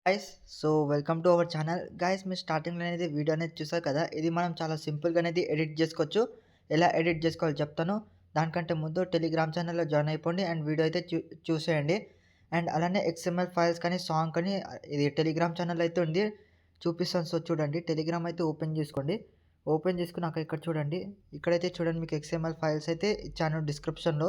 Guys welcome to our channel guys. మీరు స్టార్టింగ్లో అనేది వీడియో అనేది చూసారు కదా. ఇది మనం చాలా సింపుల్గా అనేది ఎడిట్ చేసుకోవచ్చు. ఎలా ఎడిట్ చేసుకోవాలో చెప్తాను. దానికంటే ముందు టెలిగ్రామ్ ఛానల్లో జాయిన్ అయిపోండి అండ్ వీడియో అయితే చూసేయండి. అండ్ అలానే ఎక్స్ఎంఎల్ ఫైల్స్ కానీ సాంగ్ కానీ ఇది టెలిగ్రామ్ ఛానల్ అయితే ఉంది, చూపిస్తాను. చూడండి, టెలిగ్రామ్ అయితే ఓపెన్ చేసుకోండి. ఓపెన్ చేసుకున్నాక ఇక్కడ చూడండి, ఇక్కడైతే చూడండి మీకు ఎక్స్ఎంఎల్ ఫైల్స్ అయితే ఇచ్చాను డిస్క్రిప్షన్లో.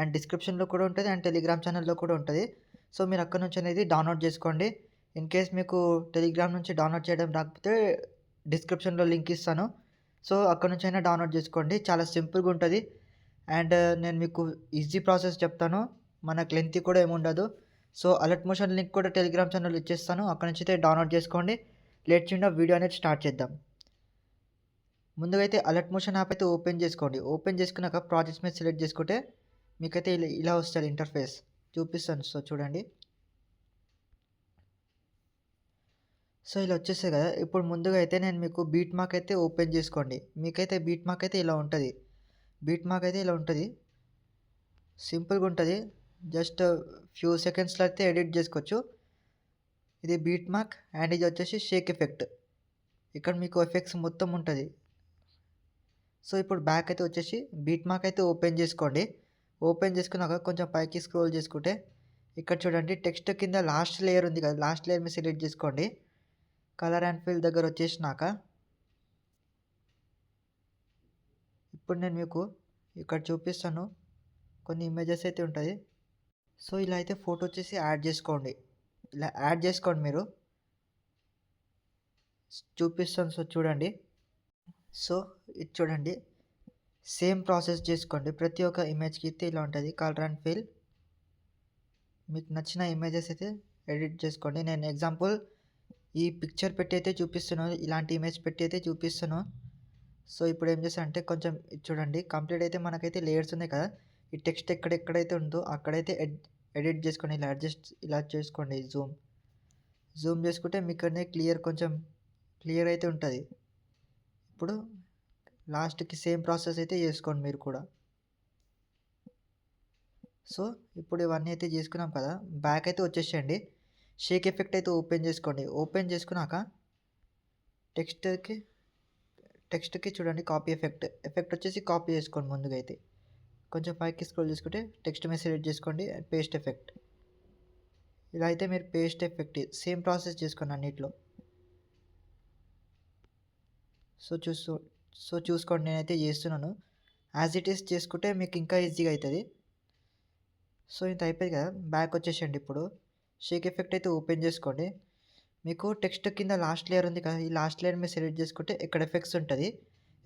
అండ్ డిస్క్రిప్షన్లో కూడా ఉంటుంది అండ్ టెలిగ్రామ్ ఛానల్లో కూడా ఉంటుంది. సో మీరు అక్కడ నుంచి అనేది డౌన్లోడ్ చేసుకోండి. ఇన్ కేస్ మీకు టెలిగ్రామ్ నుంచి డౌన్లోడ్ చేయడం రాకపోతే డిస్క్రిప్షన్లో లింక్ ఇస్తాను. సో అక్కడ నుంచి అయినా డౌన్లోడ్ చేసుకోండి. చాలా సింపుల్గా ఉంటుంది. అండ్ నేను మీకు ఈజీ ప్రాసెస్ చెప్తాను, మనకు లెంత్ కూడా ఏముండదు. సో అలర్ట్ మోషన్ లింక్ కూడా టెలిగ్రామ్ ఛానల్ ఇచ్చేస్తాను, అక్కడ నుంచి అయితే డౌన్లోడ్ చేసుకోండి. లేట్ చేయకుండా వీడియో అనేది స్టార్ట్ చేద్దాం. ముందుగా అయితే అలర్ట్ మోషన్ యాప్ అయితే ఓపెన్ చేసుకోండి. ఓపెన్ చేసుకున్నాక ప్రాజెక్ట్స్ మీద సెలెక్ట్ చేసుకుంటే మీకైతే ఇలా వస్తుంది ఇంటర్ఫేస్, చూపిస్తాను. సో చూడండి, సో ఇలా వచ్చేసాయి కదా. ఇప్పుడు ముందుగా అయితే నేను మీకు బీట్ మార్క్ అయితే ఓపెన్ చేసుకోండి. మీకైతే బీట్ మార్క్ అయితే ఇలా ఉంటుంది. బీట్ మార్క్ అయితే ఇలా ఉంటుంది, సింపుల్గా ఉంటుంది. జస్ట్ ఫ్యూ సెకండ్స్లో అయితే ఎడిట్ చేసుకోవచ్చు. ఇది బీట్ మార్క్ అండ్ ఇది వచ్చేసి షేక్ ఎఫెక్ట్. ఇక్కడ మీకు ఎఫెక్ట్స్ మొత్తం ఉంటుంది. సో ఇప్పుడు బ్యాక్ అయితే వచ్చేసి బీట్ మార్క్ అయితే ఓపెన్ చేసుకోండి. ఓపెన్ చేసుకున్నాక కొంచెం పైకి స్క్రోల్ చేసుకుంటే ఇక్కడ చూడండి, టెక్స్ట్ కింద లాస్ట్ లేయర్ ఉంది కదా, లాస్ట్ లేయర్ మీద సెలెక్ట్ చేసుకోండి. కలర్ అండ్ ఫిల్ దగ్గర వచ్చేసినాక ఇప్పుడు నేను మీకు ఇక్కడ చూపిస్తాను, కొన్ని ఇమేజెస్ అయితే ఉంటుంది. సో ఇలా అయితే ఫోటో వచ్చేసి యాడ్ చేసుకోండి. ఇలా యాడ్ చేసుకోండి మీరు, చూపిస్తాను. సో చూడండి, సో ఇది చూడండి, సేమ్ ప్రాసెస్ చేసుకోండి. ప్రతి ఒక్క ఇమేజ్కి అయితే ఇలా ఉంటుంది. కలర్ అండ్ ఫిల్ మీకు నచ్చిన ఇమేజెస్ అయితే ఎడిట్ చేసుకోండి. నేను ఎగ్జాంపుల్ ఈ పిక్చర్ పెట్టి అయితే చూపిస్తున్నాను, ఇలాంటి ఇమేజ్ పెట్టి అయితే చూపిస్తాను. సో ఇప్పుడు ఏం చేస్తాను అంటే కొంచెం చూడండి, కంప్లీట్ అయితే మనకైతే లేయర్స్ ఉన్నాయి కదా. ఈ టెక్స్ట్ ఎక్కడెక్కడైతే ఉందో అక్కడైతే ఎడిట్ చేసుకోండి. ఇలా అడ్జస్ట్ ఇలా చేసుకోండి. జూమ్ చేసుకుంటే మీకు అనేది కొంచెం క్లియర్ అయితే ఉంటుంది. ఇప్పుడు లాస్ట్కి సేమ్ ప్రాసెస్ అయితే చేసుకోండి మీరు కూడా. సో ఇప్పుడు ఇవన్నీ అయితే చేసుకున్నాం కదా, బ్యాక్ అయితే వచ్చేసేయండి. షేక్ ఎఫెక్ట్ అయితే ఓపెన్ చేసుకోండి. ఓపెన్ చేసుకున్నాక టెక్స్ట్కి చూడండి, కాపీ ఎఫెక్ట్ వచ్చేసి కాపీ చేసుకోండి. ముందుగా అయితే కొంచెం పైకి స్క్రోల్ చేసుకుంటే టెక్స్ట్ మీద సెలెక్ట్ చేసుకోండి. పేస్ట్ ఎఫెక్ట్, ఇలా అయితే మీరు పేస్ట్ ఎఫెక్ట్ సేమ్ ప్రాసెస్ చేసుకోండి అన్నిట్లో. సో చూసుకోండి, నేనైతే చేస్తున్నాను. యాజ్ ఇట్ ఈస్ చేసుకుంటే మీకు ఇంకా ఈజీగా అవుతుంది. సో ఇంత అయిపోయింది కదా, బ్యాక్ వచ్చేసండి. ఇప్పుడు షేక్ ఎఫెక్ట్ అయితే ఓపెన్ చేసుకోండి. మీకు టెక్స్ట్ కింద లాస్ట్ లేయర్ ఉంది కదా, ఈ లాస్ట్ లేయర్ మీద సెలెక్ట్ చేసుకుంటే ఇక్కడ ఎఫెక్ట్స్ ఉంటుంది.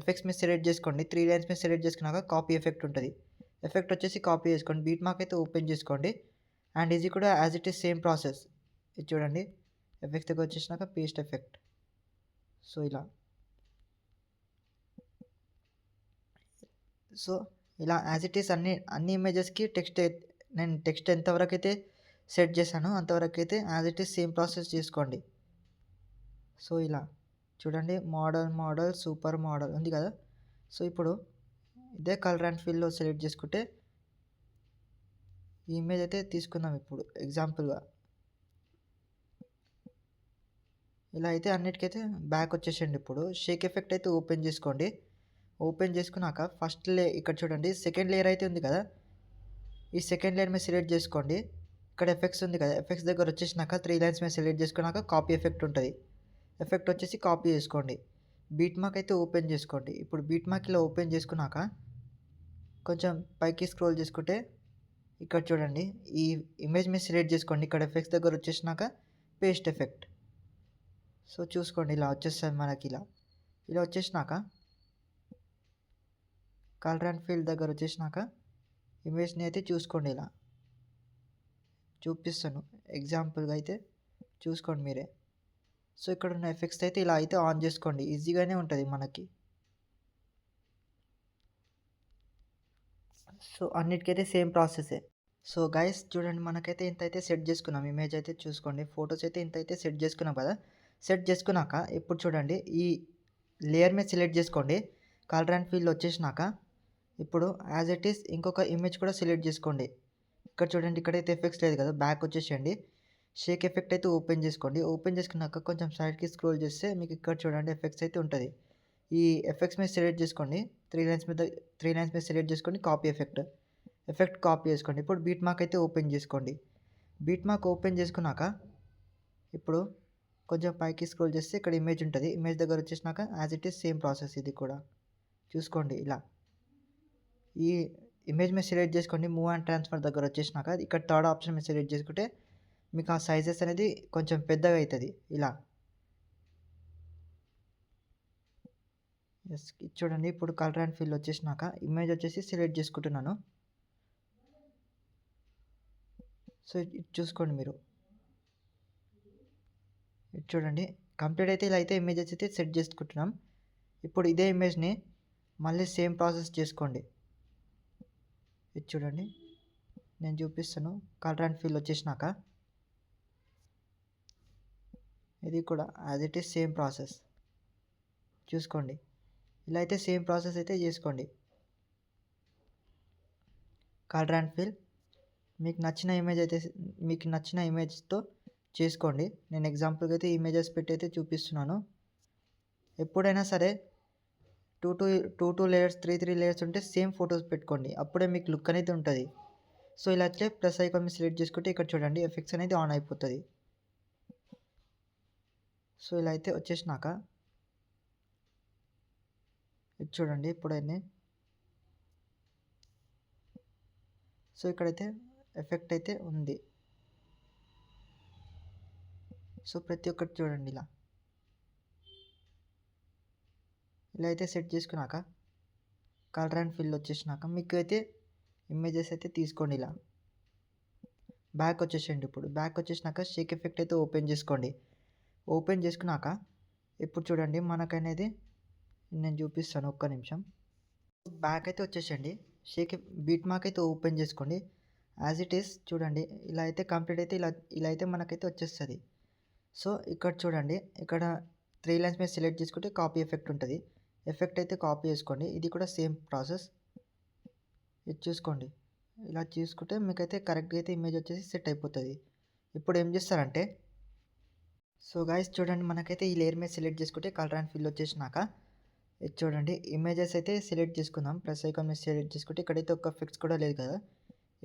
ఎఫెక్ట్స్ మీద సెలెక్ట్ చేసుకోండి. 3 లైన్స్ మీద సెలెక్ట్ చేసుకున్నాక కాపీ ఎఫెక్ట్ ఉంటుంది. ఎఫెక్ట్ వచ్చేసి కాపీ చేసుకోండి. బీట్ మార్క్ అయితే ఓపెన్ చేసుకోండి. అండ్ ఇది కూడా as it is same process. ఇది చూడండి, ఎఫెక్ట్స్ దగ్గర వచ్చేసినాక పేస్ట్ ఎఫెక్ట్. సో ఇలా సో ఇలా యాజ్ ఇట్ ఈస్ అన్ని ఇమేజెస్కి నేను టెక్స్ట్ ఎంతవరకు అయితే సెట్ చేశానో అంతవరకు అయితే as it is same process చేసుకోండి. సో ఇలా చూడండి, మోడల్ సూపర్ మోడల్ ఉంది కదా. సో ఇప్పుడు ఇదే కలర్ అండ్ ఫిల్లో సెలెక్ట్ చేసుకుంటే ఈ ఇమేజ్ అయితే తీసుకుందాం. ఇప్పుడు ఎగ్జాంపుల్గా ఇలా అయితే అన్నిటికైతే బ్యాక్ వచ్చేసండి. ఇప్పుడు షేక్ ఎఫెక్ట్ అయితే ఓపెన్ చేసుకోండి. ఓపెన్ చేసుకున్నాక ఇక్కడ చూడండి, సెకండ్ లేయర్ అయితే ఉంది కదా, ఈ సెకండ్ లేయర్ మీద సెలెక్ట్ చేసుకోండి. ఇక్కడ ఎఫెక్ట్స్ ఉంది కదా, ఎఫెక్ట్స్ దగ్గర వచ్చేసినాక 3 లైన్స్ మీద సెలెక్ట్ చేసుకున్నాక కాపీ ఎఫెక్ట్ ఉంటుంది. ఎఫెక్ట్ వచ్చేసి కాపీ చేసుకోండి. బీట్ మార్క్ అయితే ఓపెన్ చేసుకోండి. ఇప్పుడు బీట్ మార్క్ ఇలా ఓపెన్ చేసుకున్నాక కొంచెం పైకి స్క్రోల్ చేసుకుంటే ఇక్కడ చూడండి, ఈ ఇమేజ్ మీద సెలెక్ట్ చేసుకోండి. ఇక్కడ ఎఫెక్ట్స్ దగ్గర వచ్చేసినాక పేస్ట్ ఎఫెక్ట్. సో చూసుకోండి, ఇలా వచ్చేస్తుంది మనకి. ఇలా వచ్చేసినాక కలర్ అండ్ ఫీల్ దగ్గర వచ్చేసినాక ఇమేజ్ని అయితే చూసుకోండి. ఇలా చూపిస్తాను ఎగ్జాంపుల్గా అయితే చూసుకోండి మీరే. సో ఇక్కడ ఉన్న ఎఫెక్ట్స్ అయితే ఇలా అయితే ఆన్ చేసుకోండి, ఈజీగానే ఉంటుంది మనకి. సో అన్నిటికైతే సేమ్ ప్రాసెసే. సో గైస్ చూడండి, మనకైతే ఇంత అయితే సెట్ చేసుకున్నాం. ఇమేజ్ అయితే చూసుకోండి, ఫొటోస్ అయితే ఇంత అయితే సెట్ చేసుకున్నాం కదా. సెట్ చేసుకున్నాక ఇప్పుడు చూడండి, ఈ లేయర్ మీద సెలెక్ట్ చేసుకోండి. కలర్ అండ్ ఫీల్ వచ్చేసినాక ఇప్పుడు యాజ్ ఇట్ ఈస్ ఇంకొక ఇమేజ్ కూడా సెలెక్ట్ చేసుకోండి. ఇక్కడ చూడండి, ఇక్కడైతే ఎఫెక్ట్స్ లేదు కదా, బ్యాక్ వచ్చేసేయండి. షేక్ ఎఫెక్ట్ అయితే ఓపెన్ చేసుకోండి. ఓపెన్ చేసుకున్నాక కొంచెం సైడ్‌కి స్క్రోల్ చేస్తే మీకు ఇక్కడ చూడండి ఎఫెక్ట్స్ అయితే ఉంటది. ఈ ఎఫెక్ట్స్ మీద సెలెక్ట్ చేసుకోండి. 3 లైన్స్ మీద సెలెక్ట్ చేసుకొని కాపీ ఎఫెక్ట్. ఎఫెక్ట్ కాపీ చేసుకోండి. ఇప్పుడు బీట్ మార్క్ అయితే ఓపెన్ చేసుకోండి. బీట్ మార్క్ ఓపెన్ చేసుకున్నాక ఇప్పుడు కొంచెం పైకి స్క్రోల్ చేస్తే ఇక్కడ ఇమేజ్ ఉంటది. ఇమేజ్ దగ్గర వచ్చేసినాక as it is same process ఇది కూడా. చూసుకోండి ఇలా. ఈ ఇమేజ్ మీద సెలెక్ట్ చేసుకోండి. మూవ్ అండ్ ట్రాన్స్ఫర్ దగ్గర వచ్చేసినాక ఇక్కడ థర్డ్ ఆప్షన్ మీద సెలెక్ట్ చేసుకుంటే మీకు ఆ సైజెస్ అనేది కొంచెం పెద్దగా అవుతుంది ఇలా. ఎస్ చూడండి ఇప్పుడు కలర్ అండ్ ఫిల్ వచ్చేసినాక ఇమేజ్ వచ్చేసి సెలెక్ట్ చేసుకుంటున్నాను. సో ఇది చూసుకోండి మీరు. ఇది చూడండి కంప్లీట్ అయితే ఇలా అయితే ఇమేజెస్ అయితే సెట్ చేసుకుంటున్నాం. ఇప్పుడు ఇదే ఇమేజ్ని మళ్ళీ సేమ్ ప్రాసెస్ చేసుకోండి. ఇది చూడండి నేను చూపిస్తాను. కలర్ అండ్ ఫిల్ వచ్చేసినాక ఇది కూడా as it is same process చూసుకోండి. ఇలా అయితే సేమ్ ప్రాసెస్ అయితే చేసుకోండి. కలర్ అండ్ ఫిల్ మీకు నచ్చిన ఇమేజ్తో చేసుకోండి. నేను ఎగ్జాంపుల్గా అయితే ఇమేజెస్ పెట్టి అయితే చూపిస్తున్నాను. ఎప్పుడైనా సరే టూ లేయర్స్ 3 లేయర్స్ ఉంటే సేమ్ ఫొటోస్ పెట్టుకోండి. అప్పుడే మీకు లుక్ అనేది ఉంటుంది. సో ఇలా అయితే ప్లస్ ఐకాన్ మీద సెలెక్ట్ చేసుకుంటే ఇక్కడ చూడండి ఎఫెక్ట్స్ అనేది ఆన్ అయిపోతుంది. సో ఇలా అయితే వచ్చేసినాక ఇది చూడండి ఇప్పుడైతే. సో ఇక్కడైతే ఎఫెక్ట్ అయితే ఉంది. సో ప్రతి ఒక్కటి చూడండి ఇలా. ఇలా అయితే సెట్ చేసుకున్నాక కలర్ అండ్ ఫిల్ వచ్చేసినాక మీకు అయితే ఇమేజెస్ అయితే తీసుకోండి ఇలా. బ్యాక్ వచ్చేసేయండి. ఇప్పుడు బ్యాక్ వచ్చేసినాక షేక్ ఎఫెక్ట్ అయితే ఓపెన్ చేసుకోండి. ఓపెన్ చేసుకున్నాక ఇప్పుడు చూడండి మనకనేది నేను చూపిస్తాను ఒక్క నిమిషం. బ్యాక్ అయితే వచ్చేసేయండి. బీట్ మార్క్ అయితే ఓపెన్ చేసుకోండి. యాజ్ ఇట్ ఈస్ చూడండి ఇలా అయితే కంప్లీట్ అయితే ఇలా అయితే మనకైతే వచ్చేస్తుంది. సో ఇక్కడ చూడండి ఇక్కడ 3 లైన్స్ మీద సెలెక్ట్ చేసుకుంటే కాపీ ఎఫెక్ట్ ఉంటుంది. ఎఫెక్ట్ అయితే కాపీ చేసుకోండి. ఇది కూడా సేమ్ ప్రాసెస్. ఇది చూసుకోండి. ఇలా చూసుకుంటే మీకైతే కరెక్ట్గా అయితే ఇమేజ్ వచ్చేసి సెట్ అయిపోతుంది. ఇప్పుడు ఏం చేస్తారంటే సో గాయ్స్ చూడండి మనకైతే ఈ లేయర్ మీద సెలెక్ట్ చేసుకుంటే కలర్ అండ్ ఫిల్ వచ్చేసినాక ఇది చూడండి ఇమేజెస్ అయితే సెలెక్ట్ చేసుకుందాం. ప్లస్ ఐకాన్ మీద సెలెక్ట్ చేసుకుంటే ఇక్కడైతే ఒక ఎఫెక్ట్స్ కూడా లేదు కదా.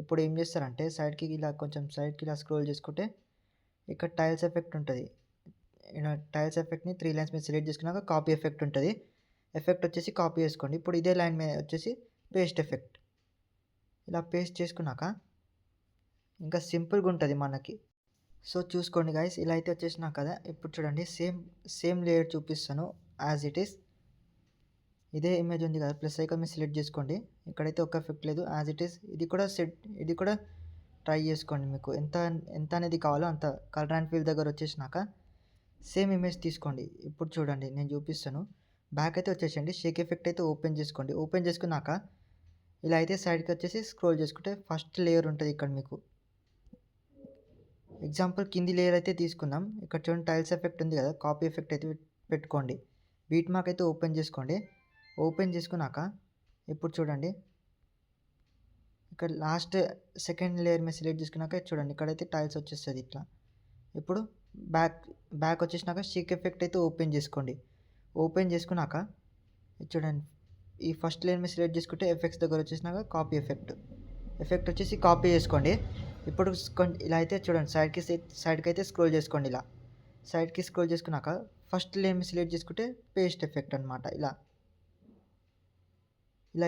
ఇప్పుడు ఏం చేస్తారంటే సైడ్కి ఇలా కొంచెం సైడ్కి ఇలా స్క్రోల్ చేసుకుంటే ఇక్కడ టైల్స్ ఎఫెక్ట్ ఉంటుంది. ఇలా టైల్స్ ఎఫెక్ట్ని 3 లైన్స్ మీద సెలెక్ట్ చేసుకున్నాక కాపీ ఎఫెక్ట్ ఉంటుంది. ఎఫెక్ట్ వచ్చేసి కాపీ చేసుకోండి. ఇప్పుడు ఇదే లైన్ మీద వచ్చేసి పేస్ట్ ఎఫెక్ట్. ఇలా పేస్ట్ చేసుకున్నాక ఇంకా సింపుల్గా ఉంటుంది మనకి. సో చూసుకోండి గైస్ ఇలా అయితే వచ్చేసినా కదా. ఇప్పుడు చూడండి సేమ్ లేయర్ చూపిస్తాను యాజ్ ఇట్ ఈస్. ఇదే ఇమేజ్ ఉంది కదా ప్లస్ ఐకాన్ మీద సెలెక్ట్ చేసుకోండి. ఇక్కడైతే ఒక ఎఫెక్ట్ లేదు యాజ్ ఇట్ ఈస్. ఇది కూడా ట్రై చేసుకోండి. మీకు ఎంత అనేది కావాలో అంత కలర్ అండ్ ఫిల్ దగ్గర వచ్చేసినాక సేమ్ ఇమేజ్ తీసుకోండి. ఇప్పుడు చూడండి నేను చూపిస్తాను. బ్యాక్ అయితే వచ్చేసండి. షేక్ ఎఫెక్ట్ అయితే ఓపెన్ చేసుకోండి. ఓపెన్ చేసుకున్నాక ఇలా అయితే సైడ్కి వచ్చేసి స్క్రోల్ చేసుకుంటే ఫస్ట్ లేయర్ ఉంటుంది ఇక్కడ మీకు. ఎగ్జాంపుల్ కింది లేయర్ అయితే తీసుకుందాం. ఇక్కడ చూడండి టైల్స్ ఎఫెక్ట్ ఉంది కదా. కాపీ ఎఫెక్ట్ అయితే పెట్టుకోండి. బీట్ మార్క్ అయితే ఓపెన్ చేసుకోండి. ఓపెన్ చేసుకున్నాక ఇప్పుడు చూడండి ఇక్కడ లాస్ట్ సెకండ్ లేయర్ మీద సెలెక్ట్ చేసుకున్నాక చూడండి ఇక్కడైతే టైల్స్ వచ్చేస్తుంది ఇట్లా. ఇప్పుడు బ్యాక్ వచ్చేసినాక షేక్ ఎఫెక్ట్ అయితే ఓపెన్ చేసుకోండి. ఓపెన్ చేసుకున్నాక చూడండి ఈ ఫస్ట్ లేయర్ మీద సెలెక్ట్ చేసుకుంటే ఎఫెక్ట్స్ దగ్గర వచ్చేసినాక కాపీ ఎఫెక్ట్ వచ్చేసి కాపీ చేసుకోండి. ఇప్పుడు ఇలా అయితే చూడండి సైడ్కి అయితే స్క్రోల్ చేసుకోండి. ఇలా సైడ్కి స్క్రోల్ చేసుకున్నాక ఫస్ట్ లేయర్ మీద సెలెక్ట్ చేసుకుంటే పేస్ట్ ఎఫెక్ట్ అనమాట. ఇలా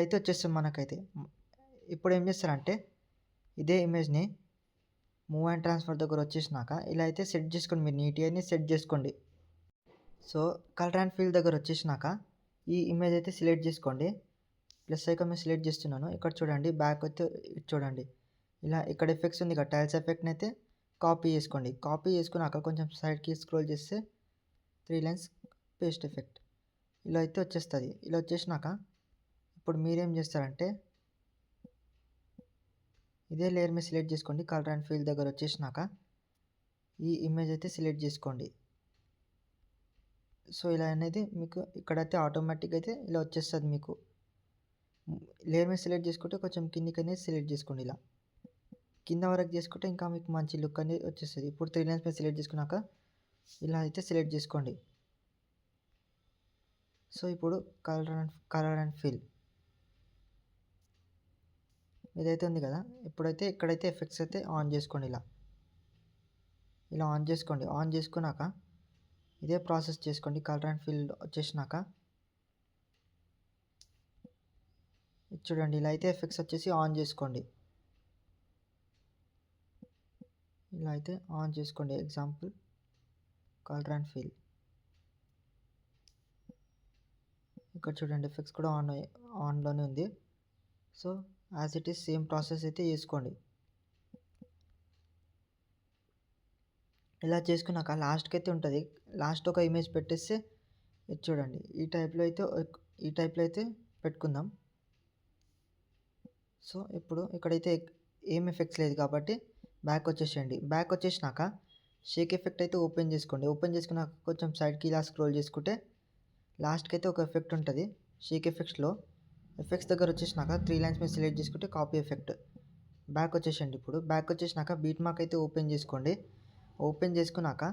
అయితే వచ్చేస్తుంది మనకైతే. ఇప్పుడు ఏం చేస్తారంటే ఇదే ఇమేజ్ని మూవ్ అండ్ ట్రాన్స్ఫర్ దగ్గర వచ్చేసినాక ఇలా అయితే సెట్ చేసుకోండి. మీరు నీట్గా సెట్ చేసుకోండి. సో కలర్ అండ్ ఫిల్ దగ్గర వచ్చేసినాక ఈ ఇమేజ్ అయితే సెలెక్ట్ చేసుకోండి. ప్లస్ ఐకాన్ మీద సెలెక్ట్ చేస్తున్నాను. ఇక్కడ చూడండి బ్యాక్ అయితే చూడండి ఇలా ఇక్కడ ఎఫెక్ట్స్ ఉంది కదా టైల్స్ ఎఫెక్ట్ని అయితే కాపీ చేసుకోండి. కాపీ చేసుకున్నాక కొంచెం సైడ్కి స్క్రోల్ చేస్తే 3 లైన్స్ పేస్ట్ ఎఫెక్ట్ ఇలా అయితే వచ్చేస్తుంది. ఇలా వచ్చేసినాక ఇప్పుడు మీరేం చేస్తారంటే ఇదే లేయర్ మీద సెలెక్ట్ చేసుకోండి. కలర్ అండ్ ఫిల్ దగ్గర వచ్చేసినాక ఈ ఇమేజ్ అయితే సెలెక్ట్ చేసుకోండి. సో ఇలా అనేది మీకు ఇక్కడైతే ఆటోమేటిక్గా అయితే ఇలా వచ్చేస్తుంది. మీకు లేయర్ మీద సెలెక్ట్ చేసుకుంటే కొంచెం కిందికి అనేది సెలెక్ట్ చేసుకోండి ఇలా. కింద వరకు చేసుకుంటే ఇంకా మీకు మంచి లుక్ అనేది వచ్చేస్తుంది. ఇప్పుడు 3 లైన్స్ మీద సెలెక్ట్ చేసుకున్నాక ఇలా అయితే సెలెక్ట్ చేసుకోండి. సో ఇప్పుడు కలర్ అండ్ ఫిల్ ఇదైతే ఉంది కదా. ఇప్పుడైతే ఇక్కడైతే ఎఫెక్ట్స్ అయితే ఆన్ చేసుకోండి. ఇలా ఆన్ చేసుకోండి. ఆన్ చేసుకున్నాక ఇదే ప్రాసెస్ చేసుకోండి. కలర్ అండ్ ఫిల్ వచ్చేసినాక చూడండి ఇలా అయితే ఎఫెక్ట్స్ వచ్చేసి ఆన్ చేసుకోండి. ఇలా అయితే ఆన్ చేసుకోండి. ఎగ్జాంపుల్ కలర్ అండ్ ఫిల్ ఇక్కడ చూడండి ఎఫెక్ట్స్ కూడా ఆన్లోనే ఉంది. So as it is same process అయితే చేసుకోండి. ఇలా చేసుకున్నాక లాస్ట్కి అయితే ఉంటుంది. లాస్ట్ ఒక ఇమేజ్ పెట్టేస్తే ఇది చూడండి ఈ టైప్లో అయితే పెట్టుకుందాం. సో ఇప్పుడు ఇక్కడైతే ఏం ఎఫెక్ట్స్ లేదు కాబట్టి బ్యాక్ వచ్చేసేయండి. బ్యాక్ వచ్చేసినాక షేక్ ఎఫెక్ట్ అయితే ఓపెన్ చేసుకోండి. ఓపెన్ చేసుకున్నాక కొంచెం సైడ్కి ఇలా స్క్రోల్ చేసుకుంటే లాస్ట్కి అయితే ఒక ఎఫెక్ట్ ఉంటుంది. షేక్ ఎఫెక్ట్స్లో ఎఫెక్ట్స్ దగ్గర వచ్చేసినాక 3 లైన్స్ మీద సెలెక్ట్ చేసుకుంటే కాపీ ఎఫెక్ట్. బ్యాక్ వచ్చేసండి. ఇప్పుడు బ్యాక్ వచ్చేసినాక బీట్ మార్క్ అయితే ఓపెన్ చేసుకోండి. ఓపెన్ చేసుకున్నాక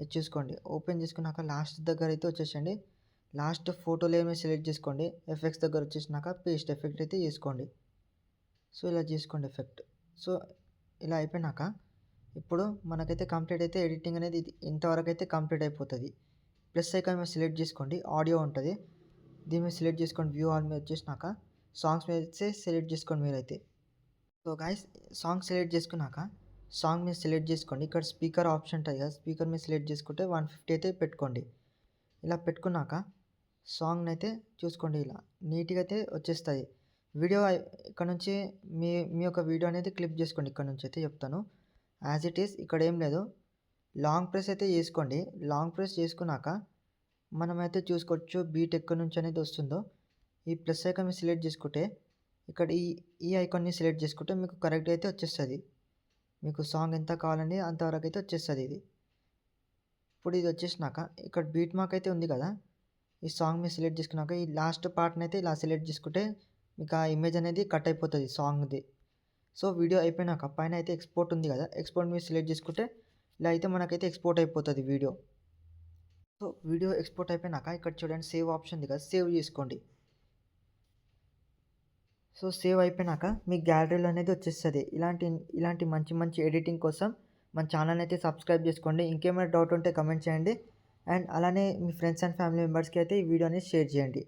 ఇది చూసుకోండి. ఓపెన్ చేసుకున్నాక లాస్ట్ దగ్గర అయితే వచ్చేసండి. లాస్ట్ ఫోటో లేయర్ మీద సెలెక్ట్ చేసుకోండి. ఎఫెక్ట్స్ దగ్గర వచ్చేసినాక పేస్ట్ ఎఫెక్ట్ అయితే చేసుకోండి. సో ఇలా చేసుకోండి ఎఫెక్ట్. సో ఇలా అయిపోయినాక ఇప్పుడు మనకైతే కంప్లీట్ అయితే ఎడిటింగ్ అనేది ఇంతవరకు అయితే కంప్లీట్ అయిపోతుంది. ప్లస్ ఐకాన్ మీద సెలెక్ట్ చేసుకోండి. ఆడియో ఉంటుంది. దీని మీద సెలెక్ట్ చేసుకోండి. వ్యూ ఆల్ మీద వచ్చేసినాక సాంగ్స్ మీద అయితే సెలెక్ట్ చేసుకోండి మీరైతే. సో గైస్ సాంగ్ సెలెక్ట్ చేసుకున్నాక సాంగ్ మీద సెలెక్ట్ చేసుకోండి. ఇక్కడ స్పీకర్ ఆప్షన్ ఉంటుంది కదా. స్పీకర్ మీద సెలెక్ట్ చేసుకుంటే 150 అయితే పెట్టుకోండి. ఇలా పెట్టుకున్నాక సాంగ్ని అయితే చూసుకోండి. ఇలా నీట్గా అయితే వచ్చేస్తుంది. వీడియో ఇక్కడ నుంచి మీ యొక్క వీడియో అనేది క్లిప్ చేసుకోండి. ఇక్కడ నుంచి అయితే చెప్తాను. యాజ్ ఇట్ ఈస్ ఇక్కడ ఏం లేదు. లాంగ్ ప్రెస్ అయితే చేసుకోండి. లాంగ్ ప్రెస్ చేసుకున్నాక మనమైతే చూసుకోవచ్చు బీట్ ఎక్కడి నుంచి అనేది వస్తుందో. ఈ ప్లస్ ఐకాన్ మీద సెలెక్ట్ చేసుకుంటే ఇక్కడ ఈ ఐకాన్ని సెలెక్ట్ చేసుకుంటే మీకు కరెక్ట్గా అయితే వచ్చేస్తుంది. మీకు సాంగ్ ఎంత కావాలండి అంతవరకు అయితే వచ్చేస్తుంది ఇది. ఇప్పుడు ఇది వచ్చేసినాక ఇక్కడ బీట్ మార్క్ అయితే ఉంది కదా. ఈ సాంగ్ మీద సెలెక్ట్ చేసుకున్నాక ఈ లాస్ట్ పార్ట్ని అయితే ఇలా సెలెక్ట్ చేసుకుంటే మీకు ఆ ఇమేజ్ అనేది కట్ అయిపోతుంది సాంగ్ది. సో వీడియో అయిపోయినాక పైన అయితే ఎక్స్పోర్ట్ ఉంది కదా. ఎక్స్పోర్ట్ మీద సెలెక్ట్ చేసుకుంటే ఇలా అయితే మనకైతే ఎక్స్పోర్ట్ అయిపోతుంది వీడియో. సో వీడియో ఎక్స్పోర్ట్ అయిపోయినాక ఇక్కడ చూడండి సేవ్ ఆప్షన్ ఉంది కదా. సేవ్ చేసుకోండి. సో సేవ్ అయిపోయినాక మీ గ్యాలరీలో అనేది వచ్చేస్తుంది. ఇలాంటి మంచి ఎడిటింగ్ కోసం మన ఛానల్ అయితే సబ్స్క్రైబ్ చేసుకోండి. ఇంకేమైనా డౌట్ ఉంటే కమెంట్ చేయండి. అండ్ అలానే మీ ఫ్రెండ్స్ అండ్ ఫ్యామిలీ మెంబర్స్కి అయితే ఈ వీడియోని షేర్ చేయండి.